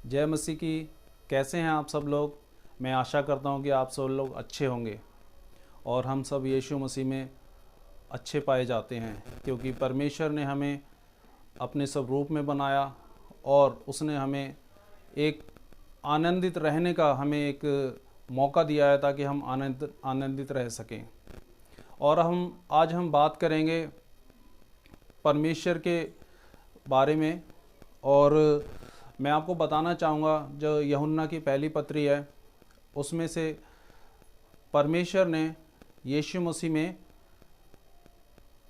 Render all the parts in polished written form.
जय मसीह की। कैसे हैं आप सब लोग? मैं आशा करता हूं कि आप सब लोग अच्छे होंगे और हम सब यीशु मसीह में अच्छे पाए जाते हैं, क्योंकि परमेश्वर ने हमें अपने स्वरूप में बनाया और उसने हमें एक आनंदित रहने का हमें एक मौका दिया है ताकि हम आनंदित रह सकें। और आज हम बात करेंगे परमेश्वर के बारे में। और मैं आपको बताना चाहूँगा, जो यूहन्ना की पहली पत्री है उसमें से परमेश्वर ने यीशु मसीह में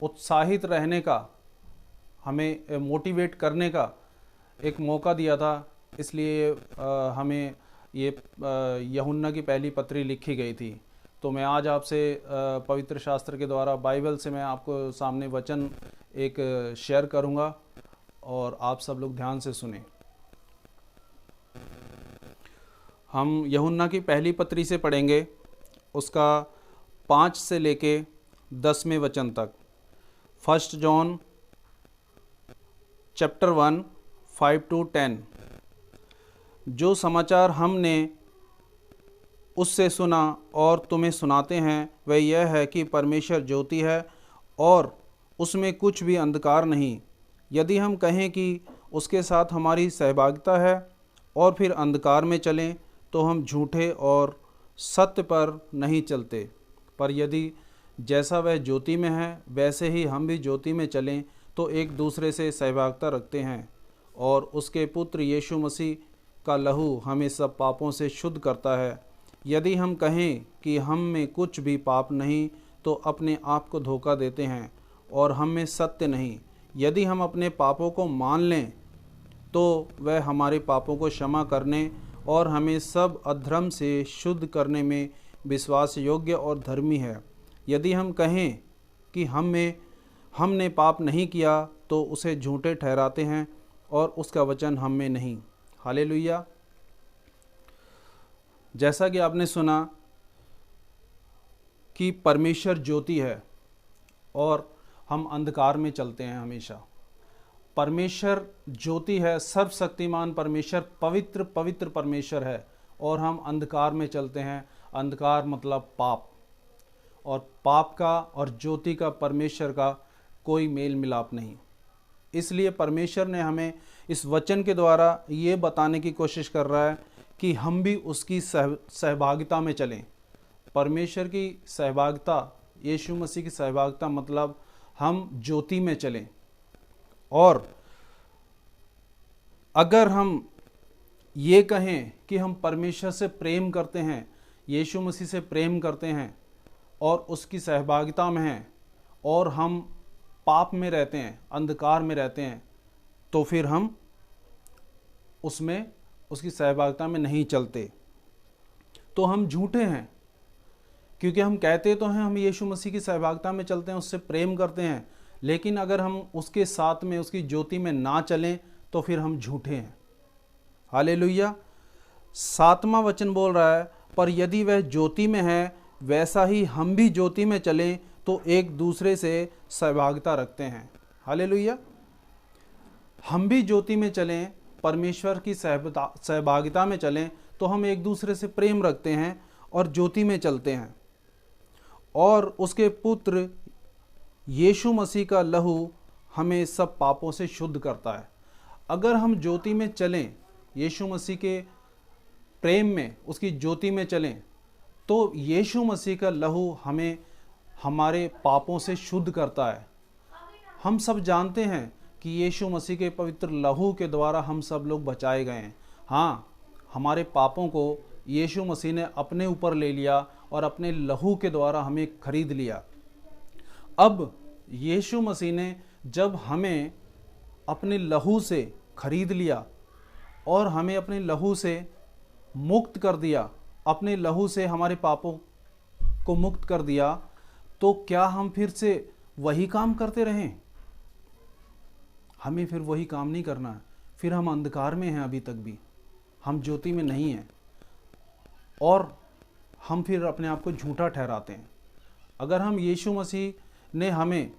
उत्साहित रहने का, हमें मोटिवेट करने का एक मौका दिया था। इसलिए हमें ये यूहन्ना की पहली पत्री लिखी गई थी। तो मैं आज आपसे पवित्र शास्त्र के द्वारा, बाइबल से मैं आपको सामने वचन एक शेयर करूँगा और आप सब लोग ध्यान से सुने। हम यूहन्ना की पहली पत्री से पढ़ेंगे, उसका 5 से लेके 10वें वचन तक। 1 जॉन चैप्टर 1 5 to 10। जो समाचार हमने उससे सुना और तुम्हें सुनाते हैं वह यह है कि परमेश्वर ज्योति है और उसमें कुछ भी अंधकार नहीं। यदि हम कहें कि उसके साथ हमारी सहभागिता है और फिर अंधकार में चलें तो हम झूठे और सत्य पर नहीं चलते। पर यदि जैसा वह ज्योति में है वैसे ही हम भी ज्योति में चलें तो एक दूसरे से सहभागिता रखते हैं और उसके पुत्र यीशु मसीह का लहू हमें सब पापों से शुद्ध करता है। यदि हम कहें कि हम में कुछ भी पाप नहीं तो अपने आप को धोखा देते हैं और हम में सत्य नहीं। यदि हम अपने पापों को मान लें तो वह हमारे पापों को क्षमा करने और हमें सब अधर्म से शुद्ध करने में विश्वास योग्य और धर्मी है। यदि हम कहें कि हमने पाप नहीं किया तो उसे झूठे ठहराते हैं और उसका वचन हम में नहीं। हालेलुया। जैसा कि आपने सुना कि परमेश्वर ज्योति है और हम अंधकार में चलते हैं हमेशा। परमेश्वर ज्योति है, सर्वशक्तिमान परमेश्वर, पवित्र पवित्र परमेश्वर है और हम अंधकार में चलते हैं। अंधकार मतलब पाप, और पाप का और ज्योति का, परमेश्वर का कोई मेल मिलाप नहीं। इसलिए परमेश्वर ने हमें इस वचन के द्वारा ये बताने की कोशिश कर रहा है कि हम भी उसकी सहभागिता में चलें। परमेश्वर की सहभागिता, यीशु मसीह की सहभागिता मतलब हम ज्योति में चलें। और अगर हम ये कहें कि हम परमेश्वर से प्रेम करते हैं, यीशु मसीह से प्रेम करते हैं और उसकी सहभागिता में हैं और हम पाप में रहते हैं, अंधकार में रहते हैं, तो फिर हम उसकी सहभागिता में नहीं चलते, तो हम झूठे हैं। क्योंकि हम कहते तो हैं हम यीशु मसीह की सहभागिता में चलते हैं, उससे प्रेम करते हैं, लेकिन अगर हम उसके साथ में, उसकी ज्योति में ना चलें तो फिर हम झूठे हैं। हालेलुया। 7वां वचन बोल रहा है, पर यदि वह ज्योति में है वैसा ही हम भी ज्योति में चलें तो एक दूसरे से सहभागिता रखते हैं। हालेलुया। हम भी ज्योति में चलें, परमेश्वर की सहभागिता में चलें तो हम एक दूसरे से प्रेम रखते हैं और ज्योति में चलते हैं। और उसके पुत्र यीशु मसीह का लहू हमें सब पापों से शुद्ध करता है। अगर हम ज्योति में चलें, यीशु मसीह के प्रेम में, उसकी ज्योति में चलें, तो यीशु मसीह का लहू हमें हमारे पापों से शुद्ध करता है। हम सब जानते हैं कि यीशु मसीह के पवित्र लहू के द्वारा हम सब लोग बचाए गए हैं। हाँ, हमारे पापों को यीशु मसीह ने अपने ऊपर ले लिया और अपने लहू के द्वारा हमें खरीद लिया। अब यीशु मसीह ने जब हमें अपने लहू से खरीद लिया और हमें अपने लहू से मुक्त कर दिया, अपने लहू से हमारे पापों को मुक्त कर दिया, तो क्या हम फिर से वही काम करते रहें? हमें फिर वही काम नहीं करना है। फिर हम अंधकार में हैं, अभी तक भी हम ज्योति में नहीं हैं और हम फिर अपने आप को झूठा ठहराते हैं। अगर हम यीशु मसीह ने हमें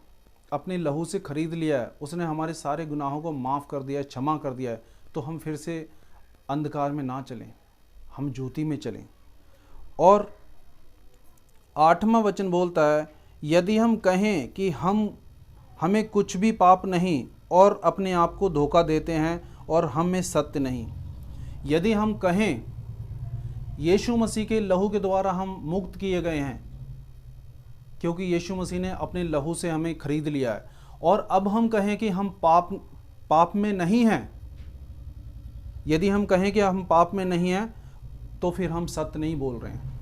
अपने लहू से खरीद लिया है, उसने हमारे सारे गुनाहों को माफ़ कर दिया है, क्षमा कर दिया है, तो हम फिर से अंधकार में ना चलें, हम ज्योति में चलें। और 8वां वचन बोलता है, यदि हम कहें कि हमें कुछ भी पाप नहीं और अपने आप को धोखा देते हैं और हम में सत्य नहीं। यदि हम कहें यीशु मसीह के लहू के द्वारा हम मुक्त किए गए हैं, क्योंकि यीशु मसीह ने अपने लहू से हमें खरीद लिया है, और अब हम कहें कि हम पाप में नहीं हैं, यदि हम कहें कि हम पाप में नहीं हैं, तो फिर हम सत्य नहीं बोल रहे हैं।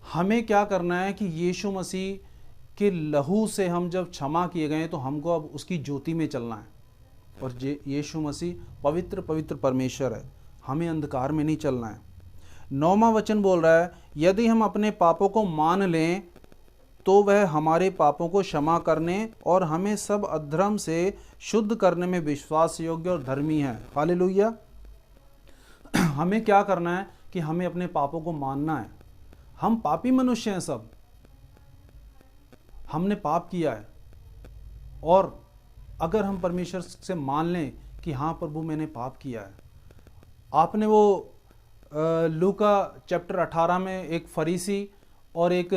हमें क्या करना है कि यीशु मसीह के लहू से हम जब क्षमा किए गए तो हमको अब उसकी ज्योति में चलना है। और यीशु मसीह पवित्र पवित्र परमेश्वर है, हमें अंधकार में नहीं चलना है। 9वां वचन बोल रहा है, यदि हम अपने पापों को मान लें तो वह हमारे पापों को क्षमा करने और हमें सब अधर्म से शुद्ध करने में विश्वास योग्य और धर्मी है। हालेलुया। हमें क्या करना है कि हमें अपने पापों को मानना है। हम पापी मनुष्य हैं, सब हमने पाप किया है, और अगर हम परमेश्वर से मान लें कि हाँ प्रभु मैंने पाप किया है। आपने वो लूका चैप्टर 18 में एक फरीसी और एक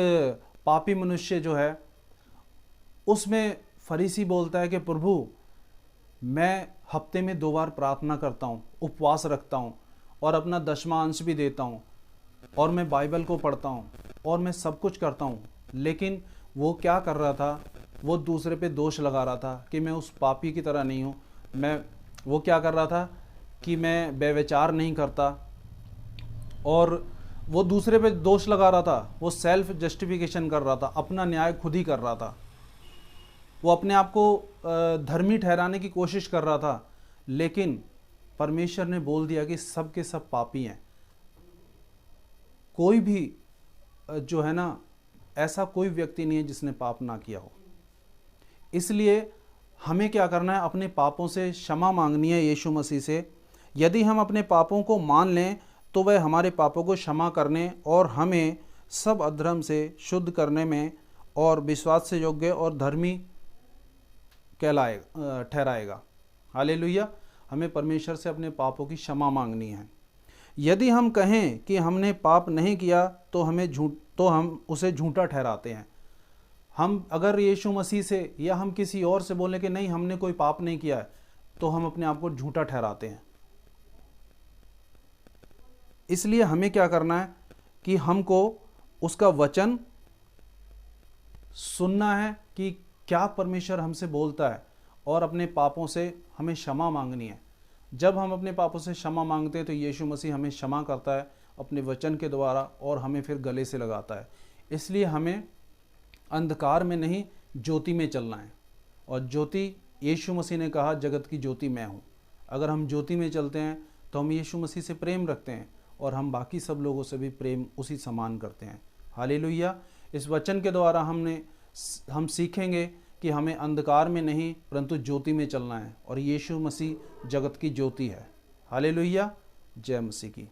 पापी मनुष्य जो है, उसमें फरीसी बोलता है कि प्रभु मैं हफ्ते में 2 बार प्रार्थना करता हूँ, उपवास रखता हूँ और अपना 10वां अंश भी देता हूँ, और मैं बाइबल को पढ़ता हूँ और मैं सब कुछ करता हूँ। लेकिन वो क्या कर रहा था, वो दूसरे पे दोष लगा रहा था कि मैं उस पापी की तरह नहीं हूँ। वो क्या कर रहा था कि मैं व्यभिचार नहीं करता, और वो दूसरे पे दोष लगा रहा था। वो सेल्फ जस्टिफिकेशन कर रहा था, अपना न्याय खुद ही कर रहा था। वो अपने आप को धर्मी ठहराने की कोशिश कर रहा था। लेकिन परमेश्वर ने बोल दिया कि सब के सब पापी हैं। कोई भी जो है ना, ऐसा कोई व्यक्ति नहीं है जिसने पाप ना किया हो। इसलिए हमें क्या करना है, अपने पापों से क्षमा मांगनी है यीशु मसीह से। यदि हम अपने पापों को मान लें तो वह हमारे पापों को क्षमा करने और हमें सब अधर्म से शुद्ध करने में और विश्वास से योग्य और धर्मी ठहराएगा। हालेलुया। हमें परमेश्वर से अपने पापों की क्षमा मांगनी है। यदि हम कहें कि हमने पाप नहीं किया तो हम उसे झूठा ठहराते हैं। हम अगर यीशु मसीह से या हम किसी और से बोलें कि नहीं हमने कोई पाप नहीं किया है, तो हम अपने आप को झूठा ठहराते हैं। इसलिए हमें क्या करना है कि हमको उसका वचन सुनना है कि क्या परमेश्वर हमसे बोलता है, और अपने पापों से हमें क्षमा मांगनी है। जब हम अपने पापों से क्षमा मांगते हैं तो यीशु मसीह हमें क्षमा करता है अपने वचन के द्वारा, और हमें फिर गले से लगाता है। इसलिए हमें अंधकार में नहीं, ज्योति में चलना है। और ज्योति, यीशु मसीह ने कहा जगत की ज्योति मैं हूँ। अगर हम ज्योति में चलते हैं तो हम यीशु मसीह से प्रेम रखते हैं, और हम बाकी सब लोगों से भी प्रेम उसी समान करते हैं। हालेलुया। इस वचन के द्वारा हम सीखेंगे कि हमें अंधकार में नहीं परंतु ज्योति में चलना है, और यीशु मसीह जगत की ज्योति है। हालेलुया। जय मसीह की।